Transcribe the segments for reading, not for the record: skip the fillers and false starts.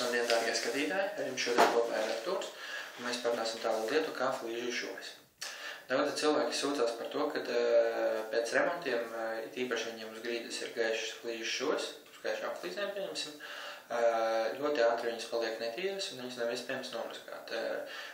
Labdien, dārgie skatītāji! Ar jums šodien kopā ir Artūrs, un mēs parunāsim tādu lietu kā flīžu šovis. Daudzi cilvēki sūdzās par to, ka pēc remontiem, īpaši viņiem uz grīdas ir gaišas flīžu šovis, uz gaišām flīzēm pieņemsim, ļoti ātri viņas paliek netīras un viņas nav iespējams nomazgāt.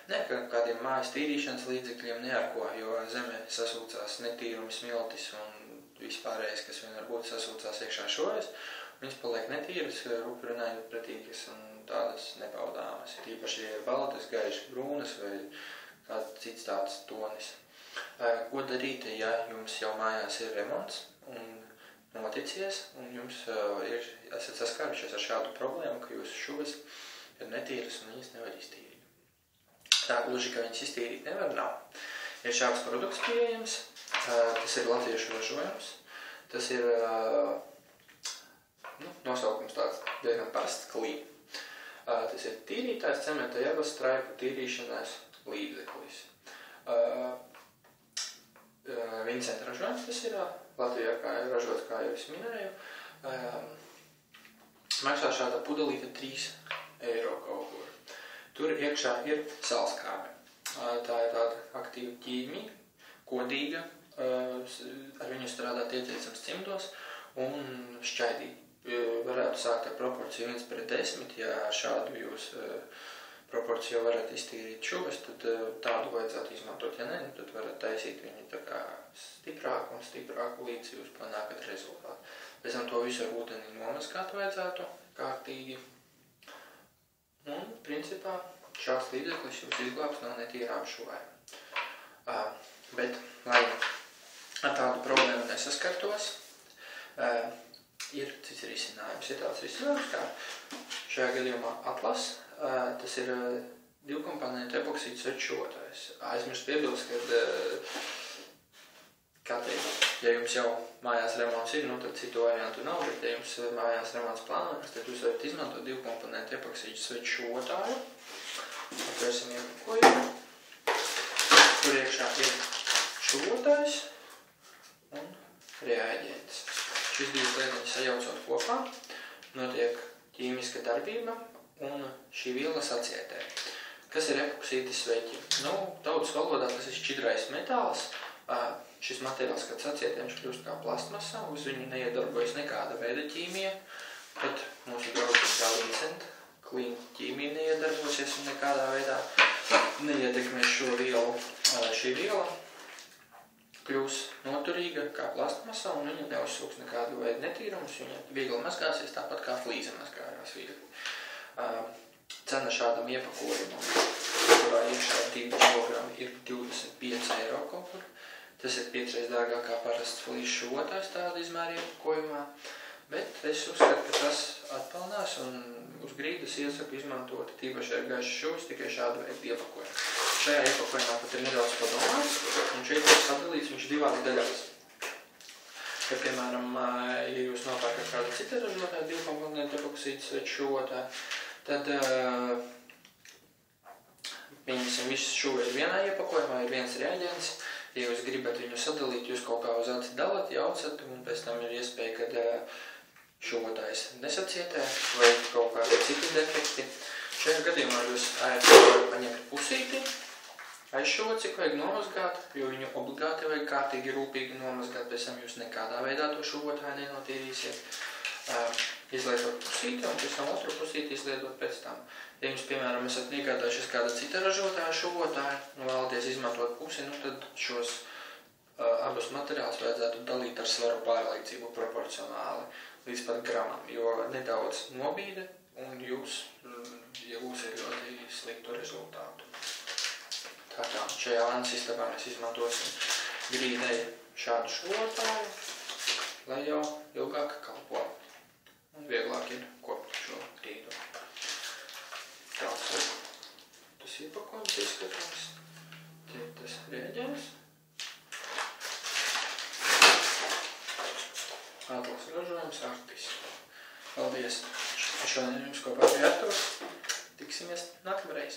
Ne ar kādiem mājas tīrīšanas līdzekļiem, ne ar ko, jo zeme sasūcās netīrumi, smiltis un vispārējais, kas vien varbūt sasūcās iekšā šovis. Viņas paliek netīras, rupi runājot pretīgas un tādas nepaudāmas. Īpaši ir baltas, gaišas, brūnas vai kāds cits tāds tonis. Ko darīt, ja jums jau mājās ir remonts un noticies, un jums esat saskārušies ar šādu problēmu, ka jūsu šovis ir netīras un viņas nevar iztīrīt. Tā gluži, ka viņas iztīrīt nevar, nav. Ir šāds produkts pieejams, tas ir latviešu ražojums, tas ir nosaukums tāds diezgan parasts Clean. Tas ir tīrītājs cementa jebas straipu tīrīšanās līdzeklis. Vincenta ražojums tas ir Latvijā, kā ir ražots, kā jau es minēju. Maksā šāda pudelīte 3 eiro kaut kur. Tur iekšā ir salskābe. Tā ir tāda aktīva ķīmija, kodīga, ar viņu strādāt ieteicams cimdos un šķaidīt. Varētu sākt ar proporciju 1:10, ja šādu jūs proporciju varat iztīrīt šovis, tad tādu vajadzētu izmantot. Ja ne, tad varat taisīt viņu tā kā stiprāku un stiprāku līdz jūs panākat rezultātu. Pēc tam to visu ar ūdeni nomazgāt vajadzētu kārtīgi. Un, principā, šāds līdzeklis jūs izglābs no netīrām šovēm. Bet, lai ar tādu problēmu nesaskartos, ir cits risinājums. Ir tāds risinājums, kā šajā gadījumā Atlas. Tas ir 2-komponentu epoksīdu svečotājs. Aizmirst piebilst, ka ja jums jau mājās remonts ir, tad citu variantu nav, bet ja jums mājās remonts plānojas, tad jūs varat izmantot 2-komponentu epoksīdu svečotāju. Atvērsim iepakojumu. Tur iekšā ir šotājs un reaģents. Šis divas lietiņas sajaucot kopā, notiek ķīmiska darbība un šī viela sacietē. Kas ir epoksīdi sveķi? Tautas valodā tas ir šķidrais metāls. Šis materiāls, kad sacietē, viņš kļūst kā plastmasa, uz viņu neiedarbojas nekāda veida ķīmija, bet mūsu draugs kā Vincenta Clean ķīmija neiedarbosies un nekādā veidā neietekmēs šo vielu. Šī viela kļūs noturīga kā plastmasa un viņa neuzsūks nekādu veidu netīrumus, viņa viegli mazgāsies tāpat kā flīze mazgājās viegli. Cena šādam iepakojumam, kurā iekšā 2 kilogrami, ir 25 eiro kaut kur. Tas ir 5 dārgāk kā parasts flīžu šovotājs tāda izmēra iepakojumā, bet es uzskatu, ka tas atpelnās un uz grīdas iesaku izmantot tīpaši ar gaišas šovis tikai šādu veidu iepakojumu. Šajā iepakojumā pat ir nedaudz padomāts, un šeit ir sadalīts viņš 2 daļās. Ja, piemēram, ja jūs nopērkat kādu citu ražotāju 2-komponentu epoksīdu sveču šovotāju, tad pieņemsim visus šovis vienā iepakojumā, ir viens reaģents. Ja jūs gribat viņu sadalīt, jūs kaut kā uz aci dalat, jaucat, un pēc tam ir iespēja, kad šovotājs nesacietē vai kaut kādi citi defekti. Šajā gadījumā jūs varat paņemt pusīti, aizšovot, cik vajag nomazgāt, jo viņu obligāti vajag kārtīgi rūpīgi nomazgāt, pēc tam jūs nekādā veidā to šovotāju nenotīrīsiet. Izlietot pusīti un pēc tam otru pusīti izlietot pēc tam. Ja jums, piemēram, esat iegādājušies kāda cita ražotāja šovotāju un vēlaties izmantot pusi, tad šos abus materiālus vajadzētu dalīt ar svaru pārliecību proporcionāli līdz pat gramam, jo nedaudz nobīde un jūs iegūsiet ļoti sliktu rezultātu. Tātad šajā vannas istabā mēs izmantosim grīdei šādu šovotāju, lai jau ilgāk kalpo un vieglāk ir kopt šo grīdu. Tāds ir tas iepakojums izskatās. Te ir tas reaģents. Atlas ražojums Artis. Paldies! Šodien jums kopā pie Artūrs. Tiksimies nākamreiz!